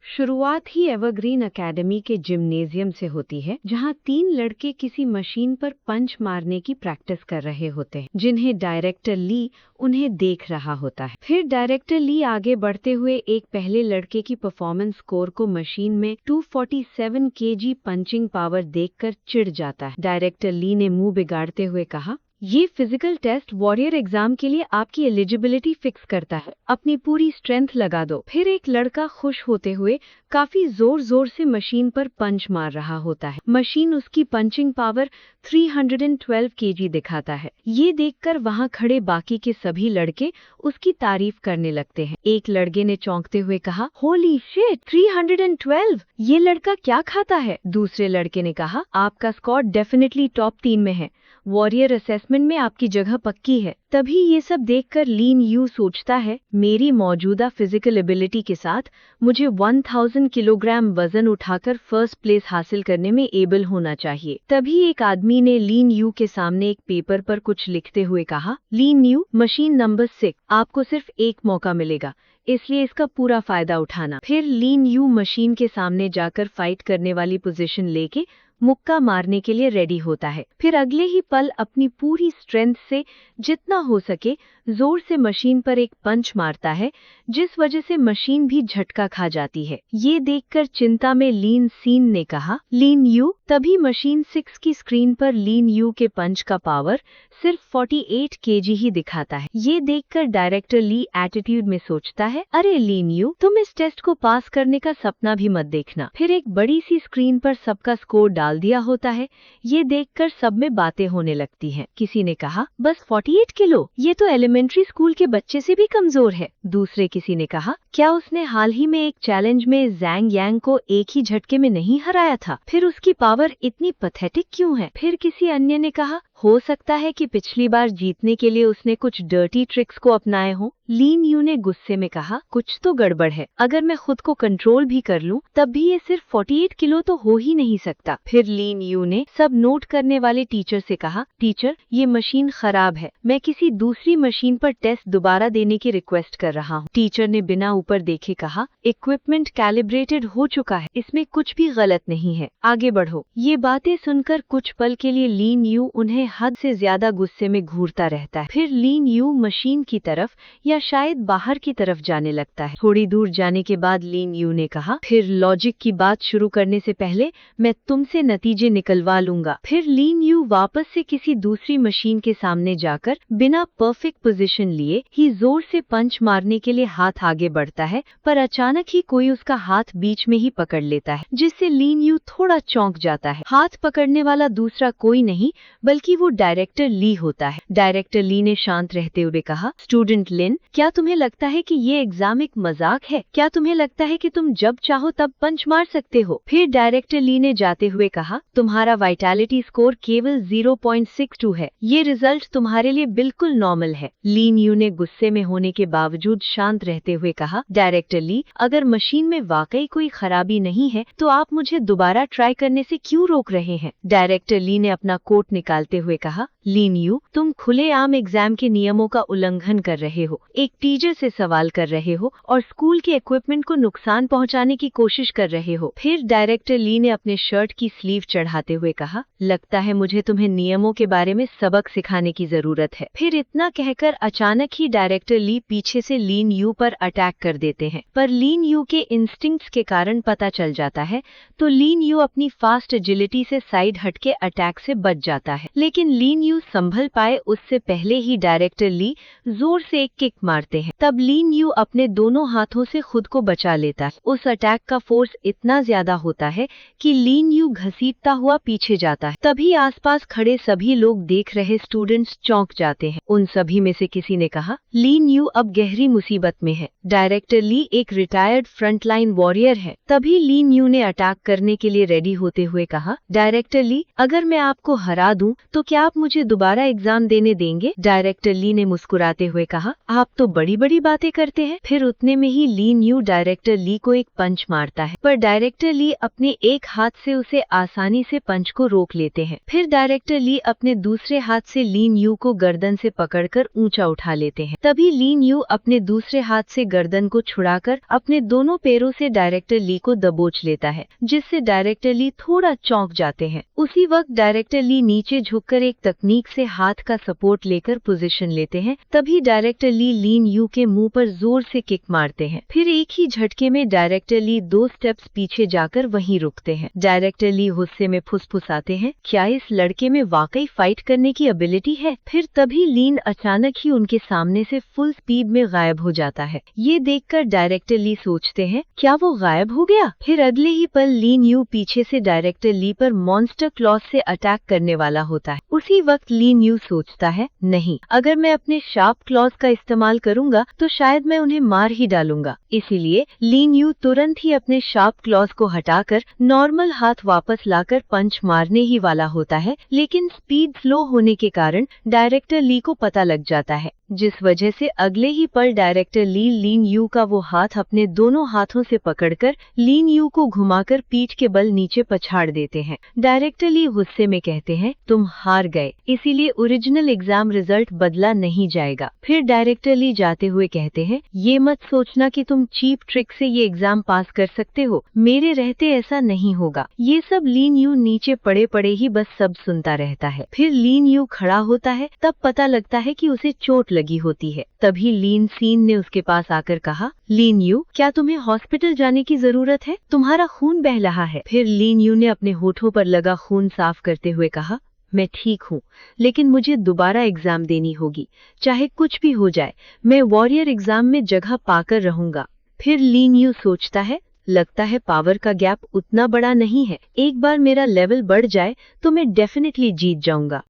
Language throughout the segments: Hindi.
शुरुआत ही एवरग्रीन एकेडमी के जिम्नेजियम से होती है, जहां 3 लड़के किसी मशीन पर पंच मारने की प्रैक्टिस कर रहे होते हैं, जिन्हें डायरेक्टर ली उन्हें देख रहा होता है। फिर डायरेक्टर ली आगे बढ़ते हुए एक पहले लड़के की परफॉर्मेंस स्कोर को मशीन में 247 केजी पंचिंग पावर देखकर चिढ़ जाता है। डायरेक्टर ली ने मुंह बिगाड़ते हुए कहा, ये फिजिकल टेस्ट वॉरियर एग्जाम के लिए आपकी एलिजिबिलिटी फिक्स करता है, अपनी पूरी स्ट्रेंथ लगा दो। फिर एक लड़का खुश होते हुए काफी जोर जोर से मशीन पर पंच मार रहा होता है। मशीन उसकी पंचिंग पावर 312 केजी दिखाता है। ये देखकर वहां खड़े बाकी के सभी लड़के उसकी तारीफ करने लगते हैं। एक लड़के ने चौंकते हुए कहा, होली शिट, 312! ये लड़का क्या खाता है? दूसरे लड़के ने कहा, आपका स्कोर डेफिनेटली टॉप 3 में है, वॉरियर असेसमेंट में आपकी जगह पक्की है। तभी ये सब देखकर लीन यू सोचता है, मेरी मौजूदा फिजिकल एबिलिटी के साथ मुझे 1000 किलोग्राम वजन उठाकर फर्स्ट प्लेस हासिल करने में एबल होना चाहिए। तभी एक आदमी ने लीन यू के सामने एक पेपर पर कुछ लिखते हुए कहा, लीन यू, मशीन नंबर 6, आपको सिर्फ एक मौका मिलेगा, इसलिए इसका पूरा फायदा उठाना। फिर लीन यू मशीन के सामने जाकर फाइट करने वाली पोजीशन लेके मुक्का मारने के लिए रेडी होता है। फिर अगले ही पल अपनी पूरी स्ट्रेंथ से जितना हो सके जोर से मशीन पर एक पंच मारता है, जिस वजह से मशीन भी झटका खा जाती है। ये देखकर चिंता में लीन सीन ने कहा, लीन यू। तभी मशीन 6 की स्क्रीन पर लीन यू के पंच का पावर सिर्फ 48 केजी ही दिखाता है। ये देखकर डायरेक्टर ली एटीट्यूड में सोचता है, अरे लीन यू, तुम इस टेस्ट को पास करने का सपना भी मत देखना। फिर एक बड़ी सी स्क्रीन पर सबका स्कोर डाल दिया होता है। ये देखकर सब में बातें होने लगती हैं। किसी ने कहा, बस 48 किलो, ये तो एलिमेंट्री स्कूल के बच्चे से भी कमजोर है। दूसरे किसी ने कहा, क्या उसने हाल ही में एक चैलेंज में जैंग यांग को एक ही झटके में नहीं हराया था? फिर उसकी पावर इतनी पैथेटिक क्यों है? फिर किसी अन्य ने कहा, हो सकता है कि पिछली बार जीतने के लिए उसने कुछ डर्टी ट्रिक्स को अपनाए हों। लीन यू ने गुस्से में कहा, कुछ तो गड़बड़ है, अगर मैं खुद को कंट्रोल भी कर लूं, तब भी ये सिर्फ 48 किलो तो हो ही नहीं सकता। फिर लीन यू ने सब नोट करने वाले टीचर से कहा, टीचर, ये मशीन खराब है, मैं किसी दूसरी मशीन पर टेस्ट दोबारा देने की रिक्वेस्ट कर रहा हूँ। टीचर ने बिना ऊपर देखे कहा, इक्विपमेंट कैलिब्रेटेड हो चुका है, इसमें कुछ भी गलत नहीं है, आगे बढ़ो। ये बातें सुनकर कुछ पल के लिए लीन यू उन्हें हद से ज्यादा गुस्से में घूरता रहता है। फिर लीन यू मशीन की तरफ या शायद बाहर की तरफ जाने लगता है। थोड़ी दूर जाने के बाद लीन यू ने कहा, फिर लॉजिक की बात शुरू करने से पहले मैं तुमसे नतीजे निकलवा लूंगा। फिर लीन यू वापस से किसी दूसरी मशीन के सामने जाकर बिना परफेक्ट पोजीशन लिए ही जोर से पंच मारने के लिए हाथ आगे बढ़ता है, पर अचानक ही कोई उसका हाथ बीच में ही पकड़ लेता है, जिससे लीन यू थोड़ा चौंक जाता है। हाथ पकड़ने वाला दूसरा कोई नहीं बल्कि वो डायरेक्टर ली होता है। डायरेक्टर ली ने शांत रहते हुए कहा, स्टूडेंट लिन, क्या तुम्हें लगता है कि ये एग्जाम एक मजाक है? क्या तुम्हें लगता है कि तुम जब चाहो तब पंच मार सकते हो? फिर डायरेक्टर ली ने जाते हुए कहा, तुम्हारा वाइटैलिटी स्कोर केवल 0.62 है, ये रिजल्ट तुम्हारे लिए बिल्कुल नॉर्मल है। लीन यू ने गुस्से में होने के बावजूद शांत रहते हुए कहा, डायरेक्टर ली, अगर मशीन में वाकई कोई खराबी नहीं है तो आप मुझे दोबारा ट्राई करने से क्यों रोक रहे हैं? डायरेक्टर ली ने अपना कोट निकालते हुए कहा, लीन यू, तुम खुलेआम एग्जाम के नियमों का उल्लंघन कर रहे हो, एक टीचर से सवाल कर रहे हो और स्कूल के इक्विपमेंट को नुकसान पहुंचाने की कोशिश कर रहे हो। फिर डायरेक्टर ली ने अपने शर्ट की स्लीव चढ़ाते हुए कहा, लगता है मुझे तुम्हें नियमों के बारे में सबक सिखाने की जरूरत है। फिर इतना कहकर अचानक ही डायरेक्टर ली पीछे से लीन यू पर अटैक कर देते हैं, पर लीन यू के इंस्टिंक्ट्स के कारण पता चल जाता है, तो लीन यू अपनी फास्ट एजिलिटी से साइड हटके अटैक से बच जाता है। लेकिन लीन यू संभल पाए उससे पहले ही डायरेक्टर ली जोर से एक किक मारते हैं। तब लीन यू अपने दोनों हाथों से खुद को बचा लेता है। उस अटैक का फोर्स इतना ज्यादा होता है कि लीन यू घसीटता हुआ पीछे जाता है। तभी आसपास खड़े सभी लोग देख रहे स्टूडेंट्स चौंक जाते हैं। उन सभी में से किसी ने कहा, लीन यू अब गहरी मुसीबत में है। डायरेक्टर ली एक रिटायर्ड फ्रंटलाइन वॉरियर है। तभी लीन यू ने अटैक करने के लिए रेडी होते हुए कहा, डायरेक्टर ली, अगर मैं आपको हरा दूं तो क्या आप मुझे दोबारा एग्जाम देने देंगे? डायरेक्टर ली ने मुस्कुराते हुए कहा। आप तो बड़ी बड़ी बातें करते हैं। फिर उतने में ही ली न्यू डायरेक्टर ली को एक पंच मारता है, पर डायरेक्टर ली अपने एक हाथ से उसे आसानी से पंच को रोक लेते हैं। फिर डायरेक्टर ली अपने दूसरे हाथ से ली न्यू को गर्दन से पकड़कर ऊंचा उठा लेते हैं। तभी ली न्यू अपने दूसरे हाथ से गर्दन को छुड़ाकर अपने दोनों पैरों से डायरेक्टर ली को दबोच लेता है, जिससे डायरेक्टर ली थोड़ा चौंक जाते हैं। उसी वक्त डायरेक्टर ली नीचे झुककर एक तकनीक से हाथ का सपोर्ट लेकर पोजीशन लेते हैं। तभी डायरेक्टर ली न्यू के मुंह पर जोर से किक मारते हैं। फिर एक ही झटके में डायरेक्टर ली 2 स्टेप्स पीछे जाकर वहीं रुकते हैं। डायरेक्टर ली गुस्से में फुसफुसाते हैं, क्या इस लड़के में वाकई फाइट करने की एबिलिटी है? फिर तभी लीन अचानक ही उनके सामने से फुल स्पीड में गायब हो जाता है। ये देखकर डायरेक्टर ली सोचते हैं, क्या वो गायब हो गया? फिर अगले ही पल ली न्यू पीछे से डायरेक्टर ली पर मॉन्स्टर क्लॉज से अटैक करने वाला होता है। उसी वक्त ली न्यू सोचता है, नहीं, अगर मैं अपने शार्प क्लॉज का इस्तेमाल करूंगा तो शायद मैं उन्हें मार ही डालूंगा। इसीलिए ली न्यू तुरंत ही अपने शार्प क्लॉज को हटाकर नॉर्मल हाथ वापस लाकर पंच मारने ही वाला होता है, लेकिन स्पीड स्लो होने के कारण डायरेक्टर ली को पता लग जाता है, जिस वजह से अगले ही पल डायरेक्टर ली न्यू का वो हाथ अपने दोनों हाथों से पकड़कर ली न्यू को घुमाकर पीठ के बल नीचे पछाड़ देते हैं। डायरेक्टर ली गुस्से में कहते हैं, तुम हार गए, इसीलिए ओरिजिनल एग्जाम रिजल्ट बदला नहीं जाएगा। फिर डायरेक्टर ली जाते हुए कहते हैं, ये मत सोचना कि तुम चीप ट्रिक से ये एग्जाम पास कर सकते हो, मेरे रहते ऐसा नहीं होगा। ये सब ली न्यू नीचे पड़े पड़े ही बस सब सुनता रहता है। फिर ली न्यू खड़ा होता है, तब पता लगता है कि उसे चोट लगी होती है। तभी लीन सीन ने उसके पास आकर कहा, लीन यू, क्या तुम्हें हॉस्पिटल जाने की जरूरत है? तुम्हारा खून बह रहा है। फिर लीन यू ने अपने होठों पर लगा खून साफ करते हुए कहा, मैं ठीक हूँ, लेकिन मुझे दोबारा एग्जाम देनी होगी, चाहे कुछ भी हो जाए, मैं वॉरियर एग्जाम में जगह पाकर रहूंगा। फिर लीन यू सोचता है, लगता है पावर का गैप उतना बड़ा नहीं है, एक बार मेरा लेवल बढ़ जाए तो मैं डेफिनेटली जीत जाऊंगा।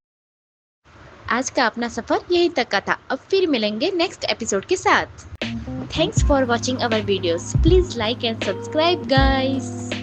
आज का अपना सफर यहीं तक का था। अब फिर मिलेंगे नेक्स्ट एपिसोड के साथ। Thanks for watching our videos. Please like and subscribe guys.